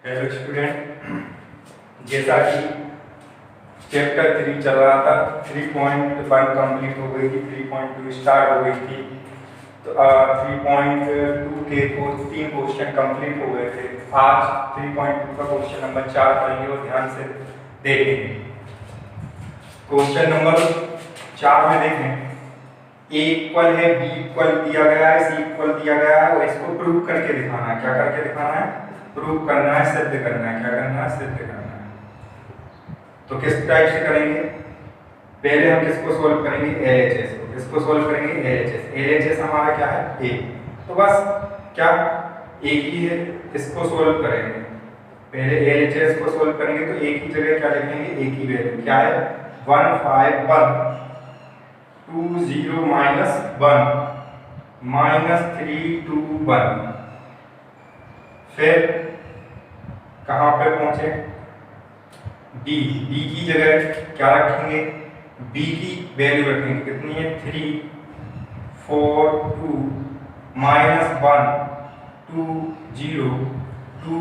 Hello student, जैसा कि chapter 3 चल रहा था, 3.1 कंप्लीट हो गई थी, 3.2 स्टार्ट हो गई थी। तो 3.2 के 3 क्वेश्चन कंप्लीट हो गए थे। आज 3.2 का क्वेश्चन नंबर 4 पढ़ेंगे और ध्यान से देखेंगे। क्वेश्चन नंबर 4 में देखें, ए इक्वल है, बी इक्वल दिया गया है, सी इक्वल दिया गया है और इसको प्रूव करके दिखाना है। क्या करके दिखाना है? प्रूव करना है, सिद्ध करना है। क्या करना है? सिद्ध करना है। तो किस टाइप से करेंगे? पहले हम किसको सोल्व करेंगे? एलएचएस को। किसको सोल्व करेंगे? एलएचएस। एलएचएस हमारा क्या है? ए। तो बस क्या एक ही है, इसको सोल्व करेंगे। पहले एलएचएस को सोल्व करेंगे तो एक ही जगह क्या लिखेंगे? एक ही वैल्यू क्या है? 151 2 0 -1 -321। फिर कहाँ पे पहुंचे? बी। बी की जगह क्या रखेंगे? बी की वैल्यू रखेंगे। कितनी है? 3 4 2 -1 2 0 2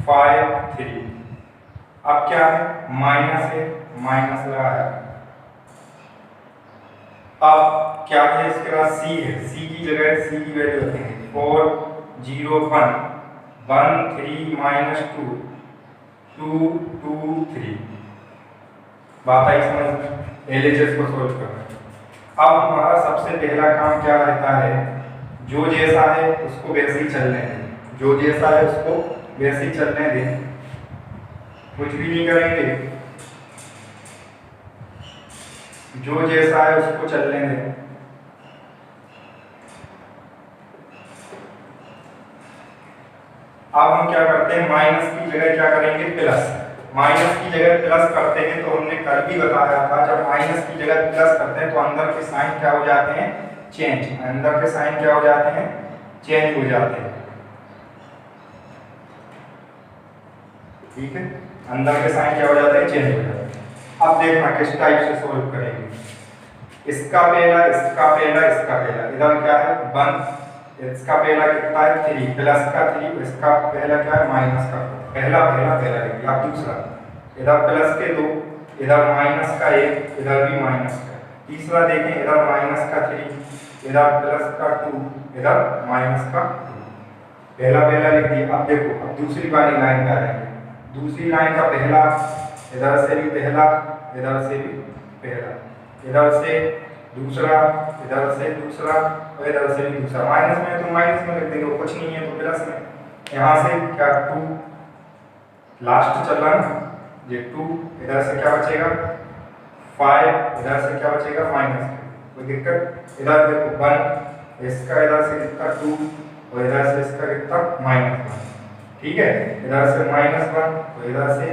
5 3। अब क्या है? माइनस है, माइनस लगा है। अब क्या है? इसके बाद सी है, सी की जगह सी की वैल्यू रखेंगे 4 0 1 1 3 -2 2 2 3। बात आई समझ में? एलएचएस को सोल्व करना। अब हमारा सबसे पहला काम क्या रहता है? जो जैसा है उसको वैसे ही चलने दें। जो जैसा है उसको वैसे ही चलने दें, कुछ भी नहीं करेंगे। जो जैसा है उसको चलने दें। अब हम क्या करते हैं? माइनस की जगह क्या करेंगे? प्लस। माइनस की जगह प्लस करते हैं तो हमने कल भी बताया था, जब माइनस की जगह प्लस करते हैं तो अंदर के साइन क्या हो जाते हैं? चेंज। अंदर के साइन क्या हो जाते हैं? चेंज हो जाते हैं। ठीक है, अंदर के साइन क्या हो जाते हैं? चेंज हो जाते हैं। अब देखना किस टाइप से सोल्व करेंगे। इसका पहला, इसका पहला, इसका पहला। इधर क्या है? 1। इसका पहला कितना है? 3 प्लस का 3। इसका पहला क्या है? माइनस का। पहला पहला पहला लिखिए। अब दूसरा, इधर प्लस के 2, इधर माइनस का 1, इधर भी माइनस का। तीसरा देखें, इधर माइनस का 3, इधर प्लस का 2, इधर माइनस का 2। पहला पहला लिख दिया। अब देखो, अब दूसरी वाली लाइन पे आएंगे। दूसरी लाइन का पहला, इधर से भी पहला, इधर से भी पहला, इधर से दूसरा, इधर से दूसरा और इधर से भी दूसरा। माइनस में तो माइनस में लिख देंगे, कुछ नहीं है तो प्लस में। यहाँ से क्या 2 लास्ट चल रहा है ना, ये 2। इधर से क्या बचेगा? 5। इधर से क्या बचेगा? माइनस। कोई दिक्कत? इधर देखो 1, इसका इधर से कितना 2 और इधर से इसका कितना? -1। ठीक है, इधर से -1 और इधर से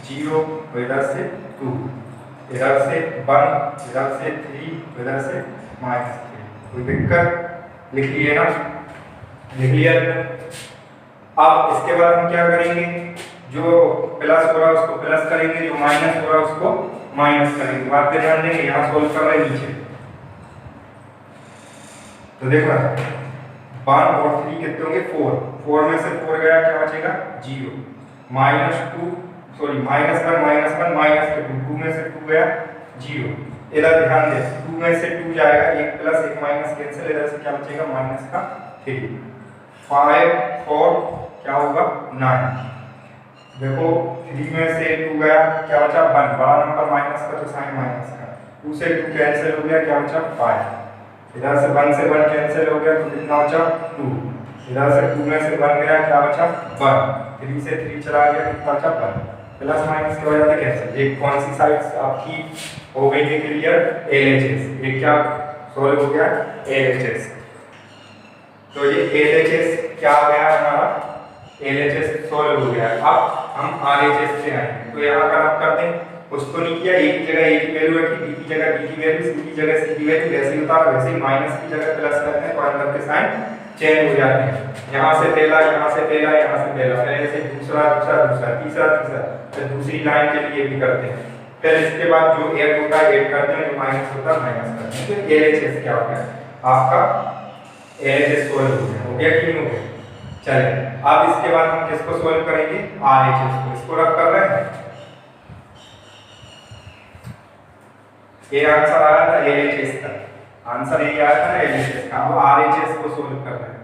0 और इधर से 2, इधर से 1, इधर से 3, इधर से -3। कोई दिक्कत? लिख लिए ना? लिख लिया। अब इसके बाद हम क्या करेंगे? जो प्लस हो रहा है उसको प्लस करेंगे, जो माइनस हो रहा है उसको माइनस करेंगे। बात पे ध्यान देंगे। यहाँ सोल्व कर रहे हैं नीचे, तो देखो 1 और 3 कितने होंगे? 4। 4 में से 4 गया, क्या बचेगा? 0 -2 सॉरी -1 -1 -2 2 में से 2 गया 0। इधर ध्यान दे, 2 में से 2 जाएगा, एक प्लस एक माइनस कैंसिल, इधर से क्या बचेगा? माइनस का 3। 5 4 क्या होगा? 9। देखो 3 में से 2 गया, क्या बचा? 1। बड़ा नंबर माइनस का तो साइन माइनस का। 2 से 2 कैंसिल हो गया, क्या बचा? 5। इधर से 1 से 1 कैंसिल हो गया तो कितना बचा? 2। इधर से 2 में से 1 गया, क्या बचा? 1। 3 से 3 चला गया, कितना बचा? 1। प्लस माइनस के वजह से कैंसिल। ये कौन सी साइड आपकी हो गई है क्लियर? एलएचएस। ये क्या सॉल्व हो गया? एलएचएस। तो ये एलएचएस क्या आ गया हमारा? एलएचएस सॉल्व हो गया। अब हम आरएचएस पे आएंगे। तो यहाँ का आप करते हैं, कुछ तो नहीं किया, एक जगह एक की वैल्यू रखी, बी की जगह बी की वैल्यू, सी की जगह सी की वैल्यू, वैसे ही उतारा। वैसे ही माइनस की जगह प्लस करते हैं तो अंदर के साइन चेंज हो जाते हैं। यहाँ से पहला, यहाँ से पहला, यहाँ से पहला, पहले से दूसरा, दूसरा, दूसरा, तीसरा, तीसरा, फिर दूसरी लाइन के लिए भी करते हैं। फिर इसके बाद जो ऐड होता है ऐड करते हैं, जो माइनस होता है माइनस करते हैं। तो एलएचएस क्या हो गया? आपका एलएचएस सॉल्व हो गया। कि नहीं हो गया? चलिए अब इसके बाद हम किसको सोल्व करेंगे, RHS को। इसको रख कर रहे हैं, ये आंसर आया था LHS का, आंसर यही आया था ना LHS का। अब RHS को सोल्व कर रहे हैं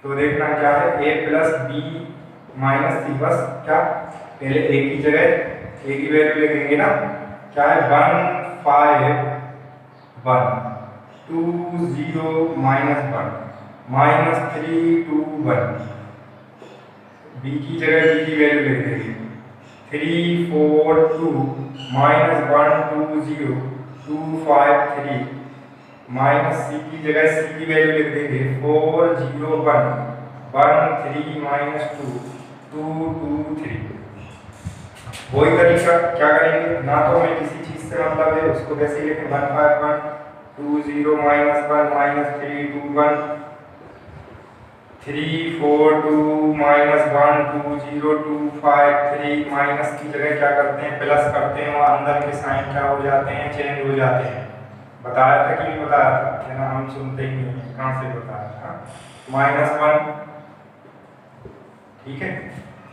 तो देखना क्या है, a प्लस बी माइनस सी, बस क्या पहले a की जगह a की वैल्यू ले लेंगे ना, क्या है 1 5 1 2 0 माइनस 1 माइनस 3 2 1, b की जगह b की वैल्यू ले लेंगे 3 4 2 माइनस 1 2 0 2 5 3, माइनस सी की जगह सी की वैल्यू लिख देंगे 4 0 1 1 3 माइनस 2 2 2 3। वही तरीका क्या करेंगे, ना तो हमें किसी चीज से मतलब है उसको कैसे लिखें, 1 5 1 2 0 माइनस 1 माइनस 3 2 1 3 4 2 माइनस 1 2 0 2 5 3, माइनस की जगह क्या करते हैं प्लस करते हैं और अंदर के साइन क्या हो जाते हैं, चेंज हो जाते हैं। बताया था कि नहीं बताया था, है ना, हम सुनते ही नहीं, कहाँ से बताया था, माइनस 1, ठीक है।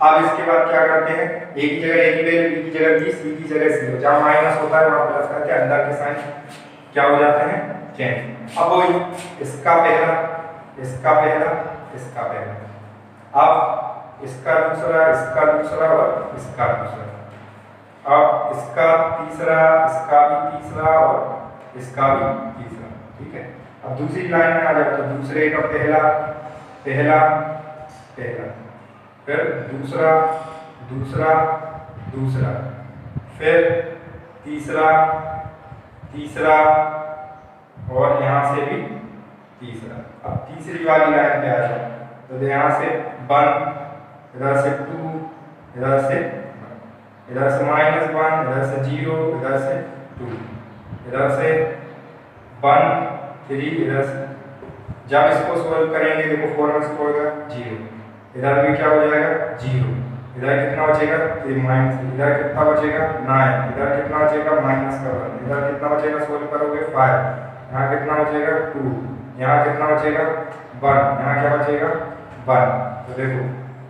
अब इसके बाद क्या करते हैं, a की जगह a की वैल्यू, b की जगह b, c की जगह c, जहाँ माइनस होता है वहाँ प्लस करके अंदर के साइन क्या हो जाते हैं, चेंज। अब वही इसका पहला इसका पहला इसका पहला, अब इसका दूसरा इसका दूसरा और इसका दूसरा, अब इसका तीसरा इसका भी तीसरा और इसका भी तीसरा, ठीक है। अब दूसरी लाइन में आ जाओ तो दूसरे का पहला पहला पहला, फिर दूसरा दूसरा दूसरा, फिर तीसरा तीसरा और यहाँ से भी तीसरा। अब तीसरी वाली लाइन पे आ जाओ तो यहाँ से 1, इधर से 2, इधर से माइनस 1, इधर से 0, इधर से 2, इधर से 1 3, इधर से। जब इसको सोल्व करेंगे देखो 4 में से 4 का 0, इधर भी क्या हो जाएगा 0, इधर कितना बचेगा माइनस, इधर कितना बचेगा 9, इधर कितना बचेगा माइनस का 1, इधर कितना बचेगा सोल्व करोगे 5, यहाँ कितना बचेगा 2, यहाँ कितना बचेगा 1, यहाँ क्या बचेगा 1। तो देखो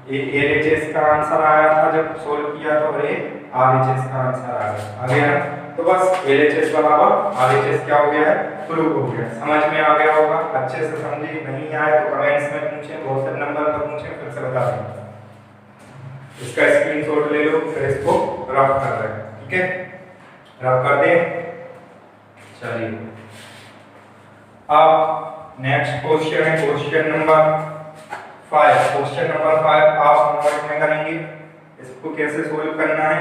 ये LHS का आंसर आया था जब सोल्व किया तो, और ये RHS का आंसर आ गया ना। तो बस LHS बराबर RHS क्या हो गया है, प्रूव हो गया। समझ में आ गया होगा, अच्छे से समझे, नहीं आए तो कमेंट्स में पूछें, बहुत से नंबर पर पूछें, फिर से बता दें। इसका स्क्रीनशॉट ले लो, फिर इसको रफ कर रहे हैं, ठीक है, रफ कर दें। चलिए अब नेक्स्ट क्वेश्चन है क्वेश्चन नंबर 5। क्वेश्चन नंबर 5 आप होमवर्क में करेंगे। इसको कैसे सोल्व करना है,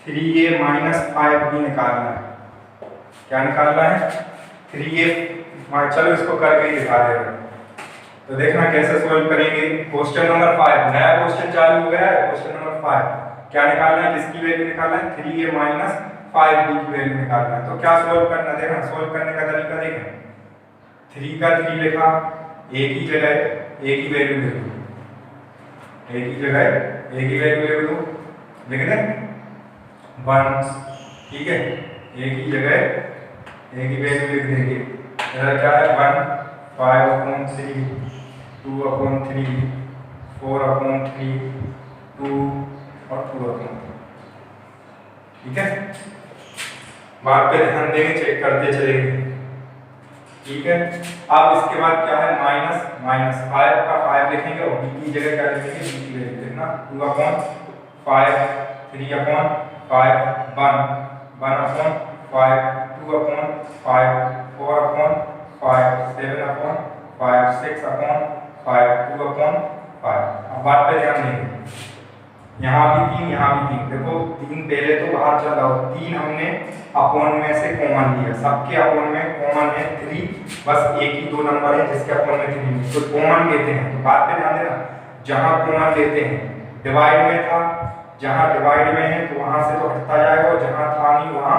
3a माइनस 5b निकालना है। क्या निकालना है, 3a, चलो इसको करके ही दिखा दे रहे हैं। तो देखना कैसे सोल्व करेंगे। क्वेश्चन नंबर 5, नया क्वेश्चन चालू हो गया है। क्वेश्चन नंबर 5 क्या निकालना है, किसकी वैल्यू निकालना है, 3a माइनस 5b की वैल्यू निकालना है। तो क्या सोल्व करना, देखना सोल्व करने का तरीका देखें। 3 का 3 लिखा, a की जगह a की वैल्यू लिख दो, a की जगह a की वैल्यू लिख दो, लिख दें 1, ठीक है, a की जगह a की वैल्यू लिख देंगे। इधर क्या है 1 5/3 2/3 4/3 2 और 2/3, ठीक है। बात पे ध्यान देंगे, चेक करते चलेंगे, ठीक है। अब इसके बाद क्या है, माइनस 5 का 5 लिखेंगे और b की जगह क्या लिखेंगे, b की वैल्यू लिखना 2/5 3/5 1 1/5 2/5 4/5 7/5 6/5 2/5। अब बात पे ध्यान देंगे, यहाँ भी 3 यहाँ भी 3, देखो 3 पहले तो बाहर चला हो, 3 हमने अपॉन में से कॉमन लिया, सबके अपॉन में कॉमन है 3, बस एक ही 2 नंबर है जिसके अपॉन में 3 नहीं, तो कॉमन लेते हैं। तो बात पे ध्यान देना, जहाँ कॉमन लेते हैं, डिवाइड में था, जहाँ डिवाइड में है तो वहां से तो हटता जाएगा, और जहाँ था नहीं वहां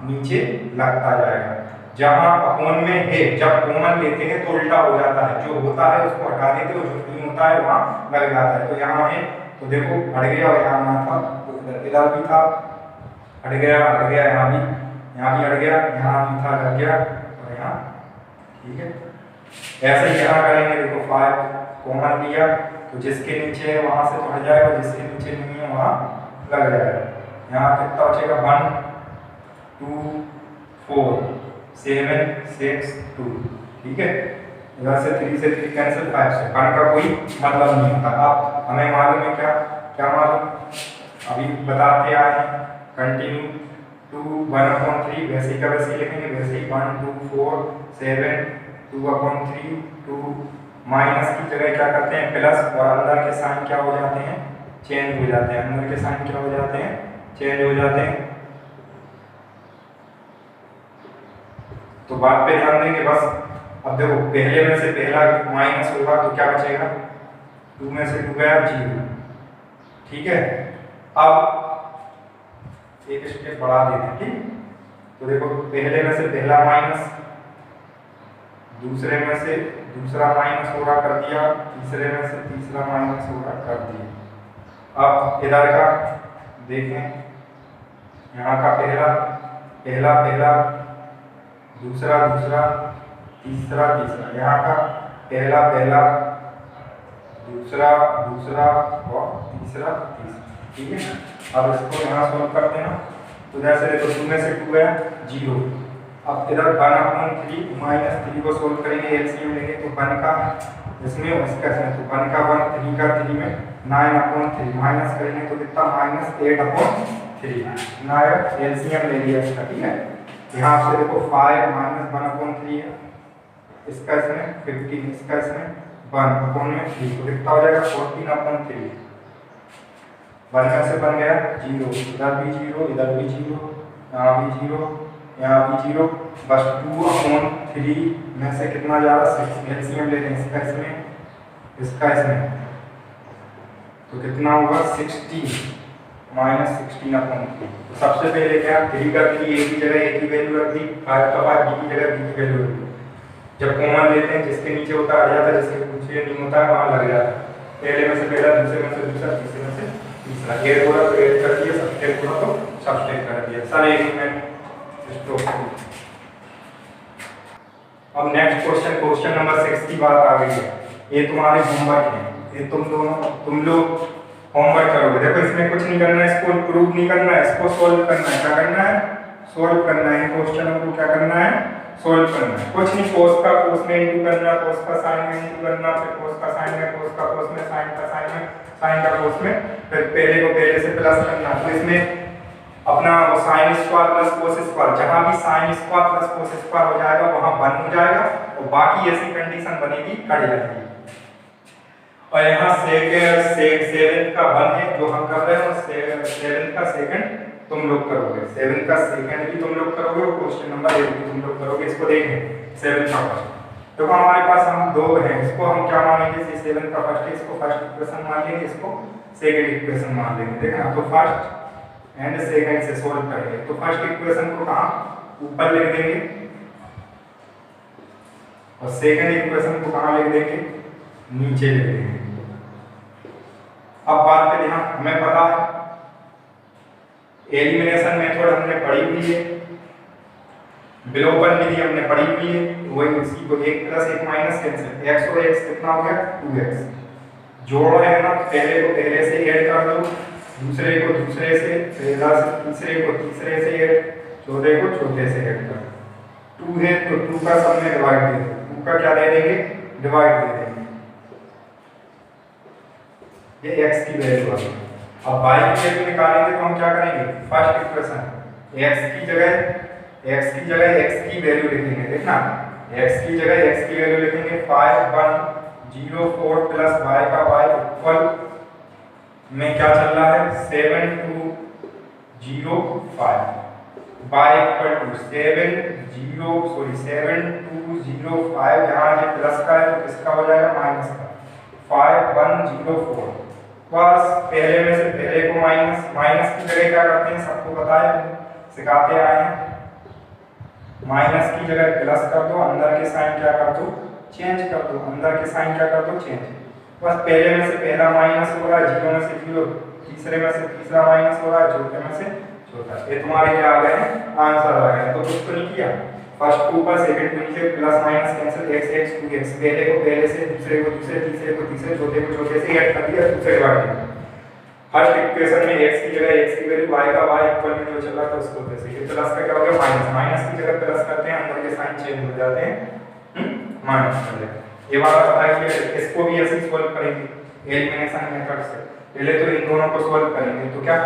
नीचे लगता जाएगा। जहाँ अपॉन में है, जब कॉमन लेते हैं तो उल्टा हो जाता है, जो होता है उसको हटा देते हैं, जो नहीं होता है वहां लग जाता है। तो यहाँ है तो देखो हट गया, और यहाँ ना था तो इधर भी था, हट गया यहाँ भी हट गया, यहाँ भी था लग गया, और यहाँ, ठीक है। ऐसे ही यहाँ करेंगे, देखो 5 कॉमन लिया तो जिसके नीचे है वहाँ से तो हट जाएगा, जिसके नीचे नहीं है वहाँ लग जाएगा। यहाँ कितना बचेगा 1 2 4 7 6 2, ठीक है। इधर से 3 से 3 कैंसिल, 5 से 1 का कोई मतलब नहीं होता। अब हमें मालूम है क्या क्या मालूम, अभी बताते आए हैं कंटिन्यू 2 1/3 वैसे का वैसे लिखेंगे, वैसे ही 1 2 4 7 2/3 2 माइनस की जगह क्या करते हैं प्लस, और अंदर के साइन क्या हो जाते हैं चेंज हो जाते हैं, अंदर के साइन क्या हो जाते हैं चेंज हो जाते हैं। तो बात पे ध्यान देंगे बस। अब देखो पहले में से पहला माइनस होगा तो क्या बचेगा, 2 में से 2 गया 0, ठीक है। अब एक स्टेप बढ़ा देते हैं, ठीक। तो देखो पहले में से पहला माइनस, दूसरे में से दूसरा माइनस हो रहा कर दिया, तीसरे में से तीसरा माइनस हो रहा कर दिया। अब इधर का देखें, यहाँ का पहला पहला पहला, दूसरा दूसरा, तीसरा तीसरा, यहाँ का पहला पहला, दूसरा दूसरा और तीसरा तीसरा, ठीक है। अब इसको यहाँ सॉल्व करते हैं, तो जैसे देखो 2 में से 2 गया 0। अब इधर 1/3 माइनस 3 को सोल्व करेंगे, एलसीएम लेंगे तो 1 का इसमें और इसका इसमें, तो 1 का 1 3 का 3 में 9/3 माइनस करेंगे तो कितना -8/3, ना एलसीएम ले लिया इसका, ठीक है। यहाँ से देखो 5 - 1/3 है, इसका इसमें 15, इसका इसमें 1/3, तो कितना हो जाएगा 14/3। 1 में से बन गया 0, इधर भी 0, इधर भी 0, यहाँ भी 0, यहाँ भी 0, बस 2/3 में से कितना जा रहा 6, एलसीएम ले लें इसका इसमें, इसका इसमें, तो कितना होगा 16 -16/3। तो सबसे पहले क्या 3 का 3 एक ही जगह एक ही वैल्यू रख दी, 5 का 5 बी की जगह बी की वैल्यू रख दी। जब कॉमन लेते हैं जिसके नीचे होता आ जाता है, जिसके नीचे नहीं होता है वहाँ लग जाता है। पहले में से पहला, दूसरे में से दूसरा, तीसरे में से तीसरा, ऐड होगा तो ऐड कर दिया, सब्ट्रैक्ट होगा तो सब्ट्रैक्ट कर दिया। सारे एक मिनट स्टॉप। अब नेक्स्ट क्वेश्चन नंबर 6 की बात आ गई है। ये तुम्हारे होमवर्क है, ये तुम लोग होमवर्क करोगे। देखो इसमें कुछ नहीं करना है, इसको प्रूव नहीं करना है, इसको सोल्व करना है। क्या करना है सोल्व करना है, क्वेश्चन को क्या करना है सोल्व करना है। कुछ नहीं, कोस का कोस में इंटू करना, कोस का साइन में इंटू करना, फिर कोस का साइन में, कोस का कोस में, साइन का साइन में, साइन का कोस में, फिर पहले को पहले से प्लस करना। तो इसमें अपना sine square plus cos square, जहां भी sine square plus cos square हो जाएगा वहां 1 हो जाएगा, और बाकी ऐसी कंडीशन बनेगी खड़ी रहेगी। और यहाँ सेकंड का 1 है जो हम कर रहे हैं, और 7 का सेकंड तुम लोग करोगे, 7 का सेकंड भी तुम लोग करोगे, और क्वेश्चन नंबर 8 भी तुम लोग करोगे। इसको देखें 7 का फर्स्ट, तो हमारे पास हम 2 हैं, इसको हम क्या मानेंगे 7 का फर्स्ट है, इसको फर्स्ट इक्वेशन मान लेंगे, इसको सेकंड इक्वेशन मान लेंगे। देखना तो फर्स्ट एंड सेकंड से सोल्व करेंगे। तो फर्स्ट इक्वेशन को कहाँ ऊपर लिख देंगे, और सेकंड इक्वेशन को कहाँ लिख देंगे नीचे लिख देंगे। अब बात पे ध्यान, हमें पता है एलिमिनेशन मेथड हमने पढ़ी हुई है, विलोपन विधि हमने पढ़ी हुई है, वही इसी को 1 + 1 - कैंसिल, x और x कितना हो गया 2x। जोड़ है ना, पहले को पहले से ऐड कर दो, दूसरे को दूसरे से, पहला से तीसरे को तीसरे से ऐड, चौथे को चौथे से ऐड कर। 2 है तो 2 का सब में डिवाइड दे दो, 2 का क्या दे देंगे डिवाइड दे देंगे, ये x की वैल्यू आ गई। अब y की वैल्यू निकालेंगे तो हम क्या करेंगे फर्स्ट इक्वेशन x की जगह x की वैल्यू लिखेंगे। देखना x की जगह x की वैल्यू लिखेंगे 5 1 0 4 प्लस y का y इक्वल में क्या चल रहा है 7 2 0 5, y इक्वल टू 7 2 0 5, यहाँ ये प्लस का है तो किसका हो जाएगा माइनस का, 5 1 0 4। बस पहले में से पहले को माइनस की जगह क्या करते हैं सबको पता है, सिखाते आए हैं, माइनस की जगह प्लस कर दो, अंदर के साइन क्या कर दो चेंज कर दो, अंदर के साइन क्या कर दो चेंज। बस पहले में से पहला माइनस हो रहा है, 0 में से 0, तीसरे में से तीसरा माइनस हो रहा है, चौथे में से चौथा। ये तुम्हारे क्या आ गए हैं आंसर आ गए। तो कुछ तो नहीं किया, फर्स्ट को ऊपर सेकंड को नीचे, plus minus cancel, x x 2x, पहले को पहले से, दूसरे को दूसरे, तीसरे को तीसरे, चौथे को चौथे से ऐड कर दिया, दूसरे बार दिया। फर्स्ट इक्वेशन में x की जगह x की वैल्यू, y का y इक्वल में जो चल रहा था उसको वैसे, ये प्लस का क्या हो गया माइनस, माइनस की जगह प्लस करते हैं, अंदर के साइन चेंज हो जाते हैं, माइनस कर देते हैं। ये वाला बताइए, इसको भी ऐसे सॉल्व करेंगे एलिमिनेशन मेथड से। पहले तो इन दोनों को सॉल्व करेंगे, तो क्या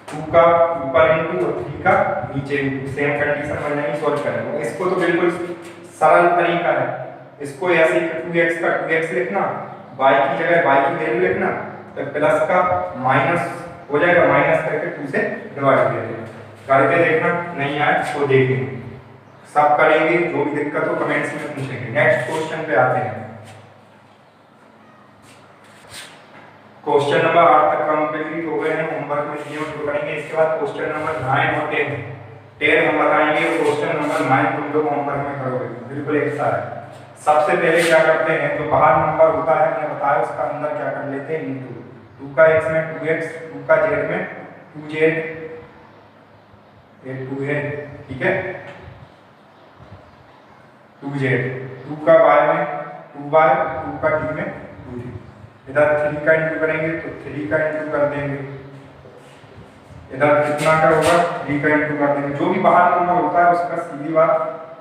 2 का ऊपर इनटू और 3 का नीचे इनटू, सेम कंडीशन में नहीं सॉल्व करेंगे। इसको तो बिल्कुल सरल तरीका है, इसको ऐसे 2x का 2x लिखना, y की जगह y की वैल्यू लिखना, तो प्लस का माइनस हो जाएगा, माइनस करके 2 से डिवाइड कर देना। करके देखना, नहीं आए तो देखेंगे, सब करेंगे, जो भी दिक्कत हो कमेंट्स में पूछेंगे। नेक्स्ट क्वेश्चन पे आते हैं। क्वेश्चन नंबर 8 तक कंप्लीट हो गए हैं, होमवर्क में ये जो करेंगे। इसके बाद क्वेश्चन नंबर 9 और 10 हम बताएंगे, क्वेश्चन नंबर 9 तुम लोग होमवर्क में करोगे, बिल्कुल एक साथ है। सबसे पहले क्या करते हैं, जो बाहर नंबर होता है मैंने बताया, उसका अंदर क्या कर लेते हैं इनटू, 2 का x में 2x, 2 का z में 2z, ये 2 है, ठीक है, 2z, 2 का y में 2y, 2 का t में 2t। इधर 3 का इंटू करेंगे तो 3 का इंटू कर देंगे, इधर कितना का होगा 3 का इंटू कर देंगे। जो भी बाहर नंबर होता है उसका सीधी बात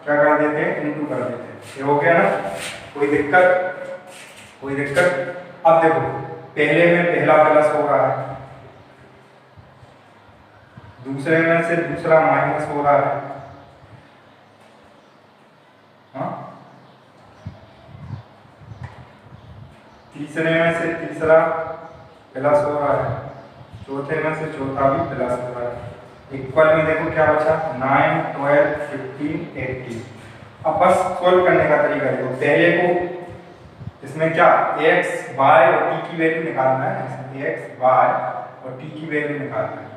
क्या कर देते हैं, इंटू कर देते हैं। ये हो गया ना, कोई दिक्कत, कोई दिक्कत। अब देखो पहले में पहला प्लस हो रहा है, दूसरे में से दूसरा माइनस हो रहा है, हाँ, तीसरे में से तीसरा प्लस हो रहा है, चौथे में से चौथा भी प्लस हो रहा है। इक्वल में देखो क्या बचा, 9, 12, 15, 18। अब बस सोल्व करने का तरीका देखो, पहले को इसमें क्या x, y और t की वैल्यू निकालना है, इसमें x, y और t की वैल्यू निकालना है,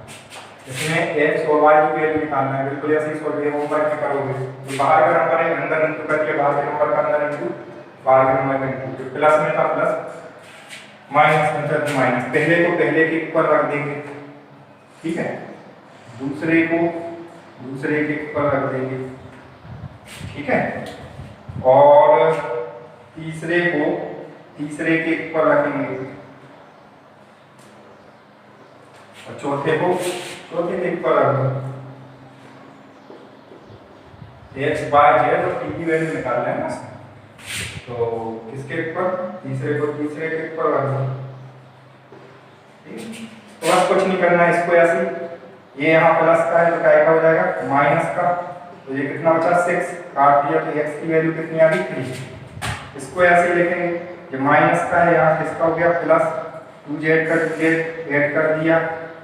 इसमें x और y की वैल्यू निकालना है। बिल्कुल ऐसे ही सोल्व होमवर्क में करोगे। जो बाहर का नंबर है अंदर इंटू करके, बाहर के नंबर का अंदर इंटू, बाहर के नंबर का इंटू, प्लस में था प्लस, माइनस में था माइनस। पहले को पहले के इक्वल रख देंगे, ठीक है, दूसरे को दूसरे के इक्वल रख देंगे, ठीक है, और तीसरे को तीसरे के इक्वल रखेंगे, और चौथे को चौथे के इक्वल रख दो। x, y, z और t की वैल्यू निकालना है ना, तो किसके इक्वल, तीसरे को तीसरे के इक्वल रख दो, ठीक। तो बस कुछ नहीं करना है, इसको ऐसे, ये यहाँ प्लस का है तो क्या हो जाएगा माइनस का, तो ये कितना बचा 6, काट दिया तो x की वैल्यू कितनी आ गई 3। इसको ऐसे ही लिखेंगे, ये माइनस का है, यहाँ किसका हो गया प्लस, 2z का 2z ऐड कर दिया,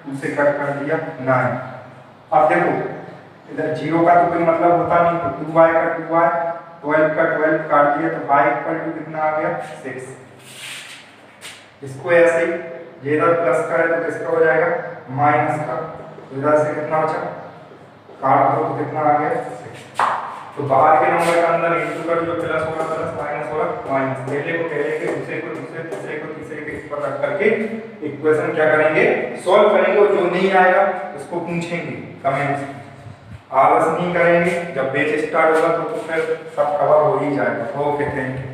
2 से कट कर दिया 9। अब देखो इधर 0 का तो कोई मतलब होता नहीं, तो 2y का 2y, 12 का 12 काट दिया तो y इक्वल टू कितना आ गया 6। इसको ऐसे ही, ये इधर प्लस का है तो किसका हो जाएगा माइनस का, तो इधर से कितना बचा, काट दो तो कितना आ गया 6। तो बाहर के नंबर का अंदर इंटू कर, जो प्लस होगा प्लस, माइनस होगा माइनस। पहले को पहले के, दूसरे को दूसरे, तीसरे को तीसरे के ऊपर रख करके इक्वेशन क्या करेंगे, सॉल्व करेंगे। और जो नहीं आएगा उसको पूछेंगे कमेंट्स में, आलस नहीं करेंगे। जब बैच स्टार्ट होगा तो फिर सब कवर हो ही जाएगा। Okay, thank you.